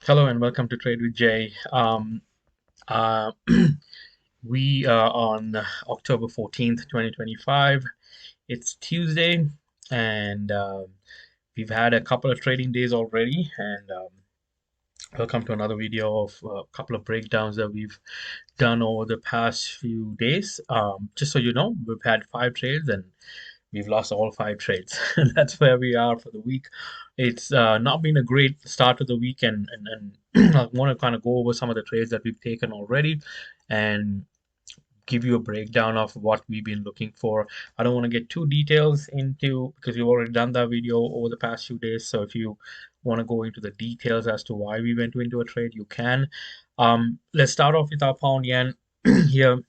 Hello and welcome to Trade with Jay. Uh, we are on October 14th, 2025. It's Tuesday, and we've had a couple of trading days already. And welcome to another video of a couple of breakdowns that we've done over the past few days. Just so you know, we've had 5 trades and we've lost all 5 trades. That's where we are for the week. It's not been a great start to the week, and I want to kind of go over some of the trades that we've taken already and give you a breakdown of what we've been looking for. I don't want to get too details into because we've already done that video over the past few days. So if you want to go into the details as to why we went into a trade, you can. Let's start off with our pound yen here.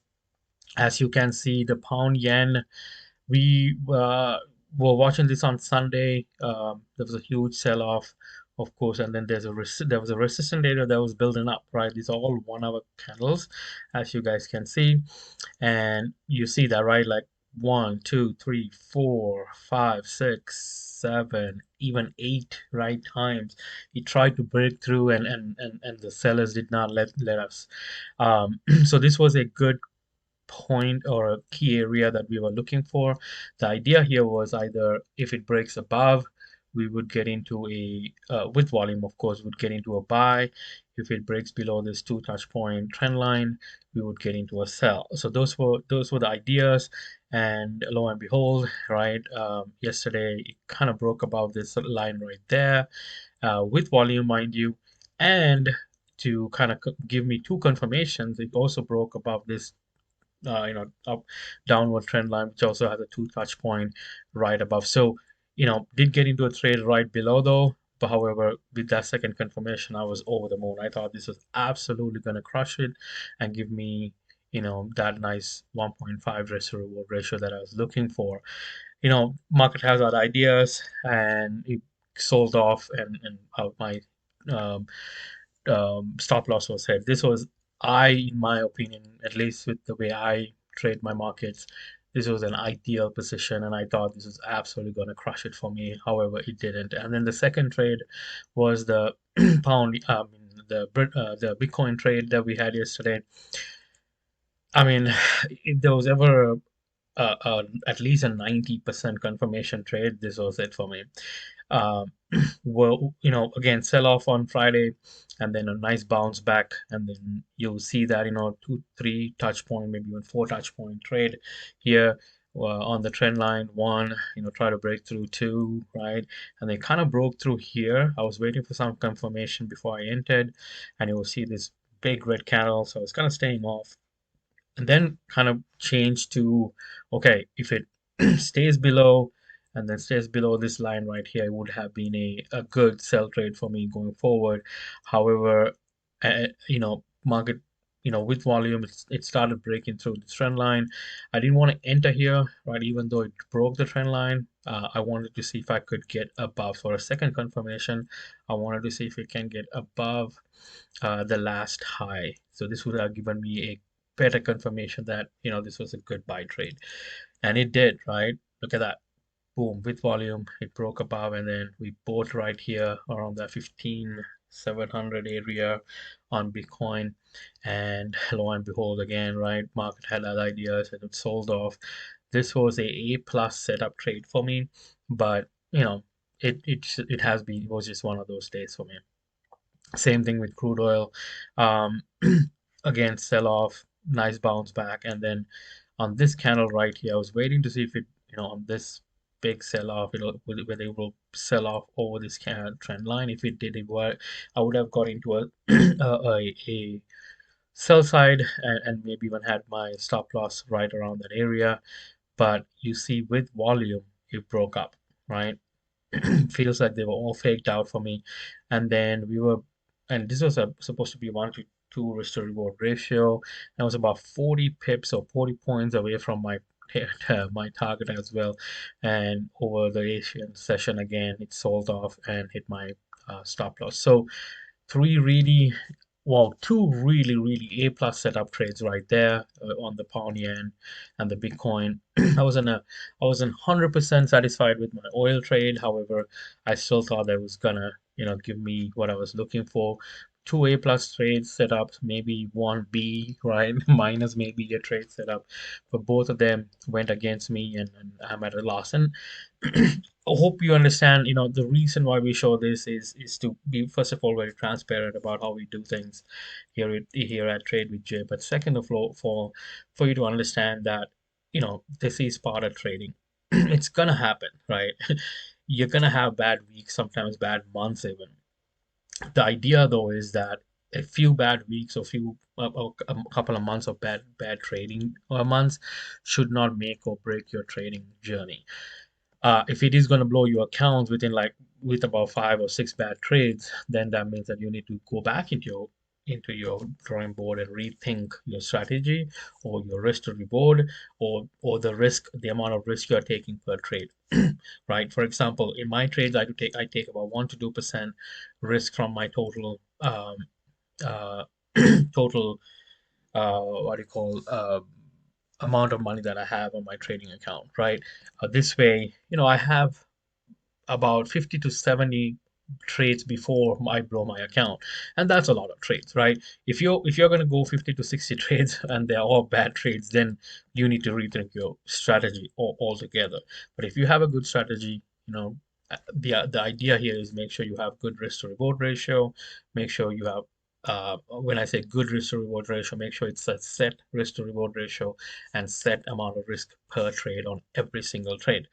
As you can see, the pound yen, we were watching this on Sunday. There was a huge sell-off, of course, and then there was a resistance area that was building up, right? These are all 1 hour candles, as you guys can see, and you see that, right? Like 1, 2, 3, 4, 5, 6, 7, even 8 right times. He tried to break through, and the sellers did not let us. So this was a good point or a key area that we were looking for. The idea here was either if it breaks above, we would get into a with volume, of course, would get into a buy. If it breaks below this 2 touch point trend line, we would get into a sell. So those were the ideas, and lo and behold, right? Yesterday it kind of broke above this line right there, with volume, mind you, and to kind of give me two confirmations, it also broke above this up downward trend line, which also has a 2 touch point right above. So, did get into a trade right below though. But however, with that second confirmation, I was over the moon. I thought this was absolutely gonna crush it and give me, that nice 1.5 risk to reward ratio that I was looking for. Market has other ideas and it sold off, and my um, stop loss was hit. This was, in my opinion, at least with the way I trade my markets, this was an ideal position, and I thought this was absolutely going to crush it for me. However, it didn't. And then the second trade was the pound, the Bitcoin trade that we had yesterday. I mean, if there was ever at least a 90% confirmation trade, this was it for me. Um, well, again, sell off on Friday and then a nice bounce back. And then you'll see that, 2, 3 touch point, maybe even 4 touch point trade here on the trend line. One, try to break through two, right? And they kind of broke through here. I was waiting for some confirmation before I entered, and you will see this big red candle. So I was kind of staying off and then kind of change to, okay, if it stays below and then stays below this line right here, it would have been a good sell trade for me going forward. However, market, with volume, it started breaking through the trend line. I didn't want to enter here, right? Even though it broke the trend line, I wanted to see if I could get above for a second confirmation. I wanted to see if it can get above the last high. So this would have given me a better confirmation that this was a good buy trade, and it did, right? Look at that. Boom, with volume it broke above, and then we bought right here around the 15,700 area on Bitcoin, and lo and behold, again, right, market had other ideas and it sold off. This was a plus setup trade for me, but it was just one of those days for me. Same thing with crude oil. Um, again, sell off, nice bounce back, and then on this candle right here, I was waiting to see if it, on this big sell off, whether it will sell off over this kind of trend line. If it did, I would have got into a sell side, and maybe even had my stop loss right around that area. But you see, with volume, it broke up, right? Feels like they were all faked out for me. And then and this was supposed to be 1 to 2 risk to reward ratio. I was about 40 pips or 40 points away from my my target as well. And over the Asian session again, it sold off and hit my stop loss. So three really, well, two really, really A plus setup trades right there on the pound yen and the Bitcoin. I wasn't 100% satisfied with my oil trade. However, I still thought that was gonna, give me what I was looking for. Two A plus trade setups, maybe one B, right? Minus maybe a trade setup, but both of them went against me, and I'm at a loss. And I hope you understand, the reason why we show this is to be, first of all, very transparent about how we do things here at Trade with Jay. But second of all, for you to understand that, this is part of trading. It's gonna happen, right? You're gonna have bad weeks, sometimes bad months even. The idea though is that a few bad weeks or a couple of months of bad trading months should not make or break your trading journey. If it is going to blow your accounts with about 5 or 6 bad trades, then that means that you need to go back into your drawing board and rethink your strategy or your risk to reward, or the amount of risk you're taking per trade. Right? For example, in my trades, I take about 1 to 2% risk from my uh, total what do you call amount of money that I have on my trading account, right? This way, I have about 50 to 70 trades before I blow my account, and that's a lot of trades, right? If you're going to go 50 to 60 trades and they're all bad trades, then you need to rethink your strategy altogether. But if you have a good strategy, the idea here is make sure you have good risk to reward ratio. Make sure you have when I say good risk to reward ratio, make sure it's a set risk to reward ratio and set amount of risk per trade on every single trade.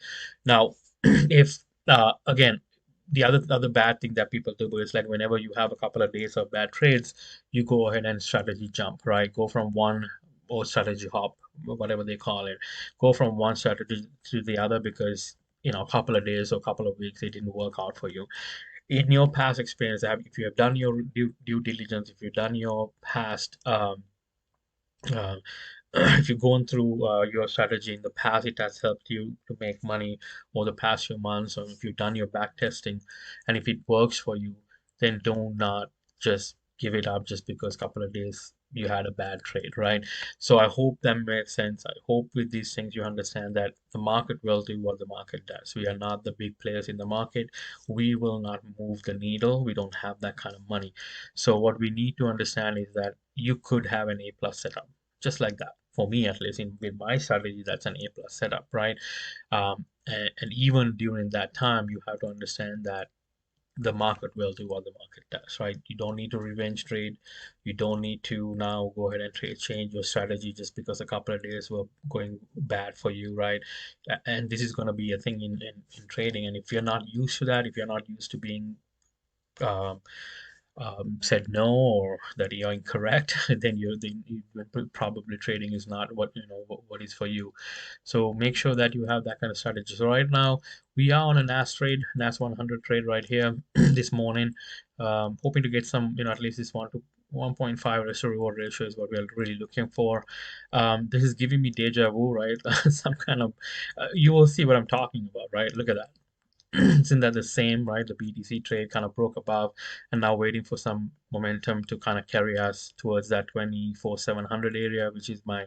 Now, if again, the other bad thing that people do is, like, whenever you have a couple of days of bad trades, you go ahead and strategy jump, right? Go from one, or strategy hop, whatever they call it. Go from one strategy to the other because a couple of days or a couple of weeks it didn't work out for you. In your past experience, if you have done your due diligence, if you've done your past uh, if you've gone through your strategy in the past, it has helped you to make money over the past few months, or if you've done your back testing, and if it works for you, then do not just give it up just because a couple of days you had a bad trade, right? So I hope that makes sense. I hope with these things you understand that the market will do what the market does. We are not the big players in the market. We will not move the needle. We don't have that kind of money. So what we need to understand is that you could have an A plus setup just like that. For me, at least, with my strategy, that's an A plus setup, right? And even during that time, you have to understand that the market will do what the market does, right? You don't need to revenge trade. You don't need to now go ahead and change your strategy just because a couple of days were going bad for you, right? And this is going to be a thing in trading. And if you're not used to that, if you're not used to being um, said no, or that you're incorrect, then probably trading is not what is for you. So make sure that you have that kind of strategy. So right now we are on a NAS 100 trade right here this morning, hoping to get some, at least this 1.5 risk to reward ratio is what we're really looking for. This is giving me deja vu, right? Some kind of you will see what I'm talking about, right? Look at that. Isn't that the same, right? The BTC trade kind of broke above and now waiting for some momentum to kind of carry us towards that 24,700 area, which is my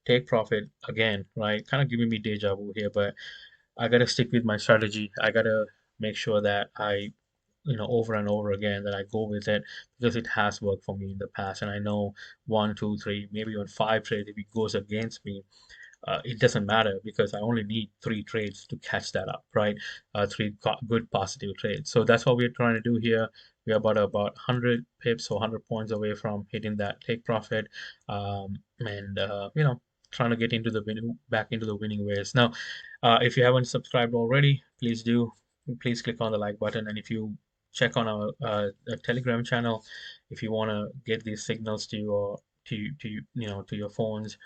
take profit again, right? Kind of giving me deja vu here, but I got to stick with my strategy. I got to make sure that over and over again, that I go with it because it has worked for me in the past. And I know one, two, three, maybe even 5 trades, if it goes against me, it doesn't matter because I only need 3 trades to catch that up, right? Three good positive trades. So that's what we're trying to do here. We're about 100 pips or 100 points away from hitting that take profit, and trying to get back into the winning ways. Now, if you haven't subscribed already, please do. Please click on the like button, and if you check on our Telegram channel, if you want to get these signals to your phones,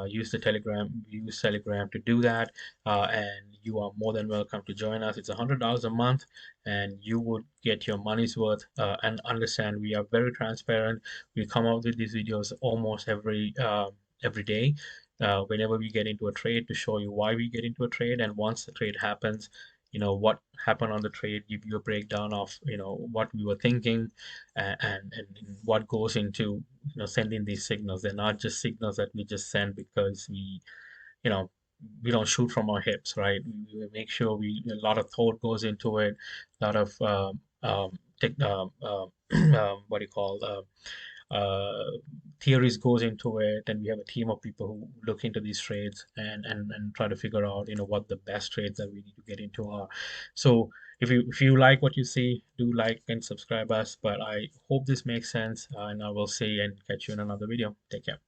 use Telegram to do that, and you are more than welcome to join us. It's $100 a month, and you would get your money's worth. And understand, we are very transparent. We come out with these videos almost every day. Whenever we get into a trade, to show you why we get into a trade, and once the trade happens, what happened on the trade, give you a breakdown of what we were thinking, and what goes into sending these signals. They're not just signals that we just send because you know we don't shoot from our hips, right? We make sure a lot of thought goes into it, a lot of what do you call theories goes into it, and we have a team of people who look into these trades and try to figure out, what the best trades that we need to get into are. So if you like what you see, do like and subscribe us. But I hope this makes sense, and I will see and catch you in another video. Take care.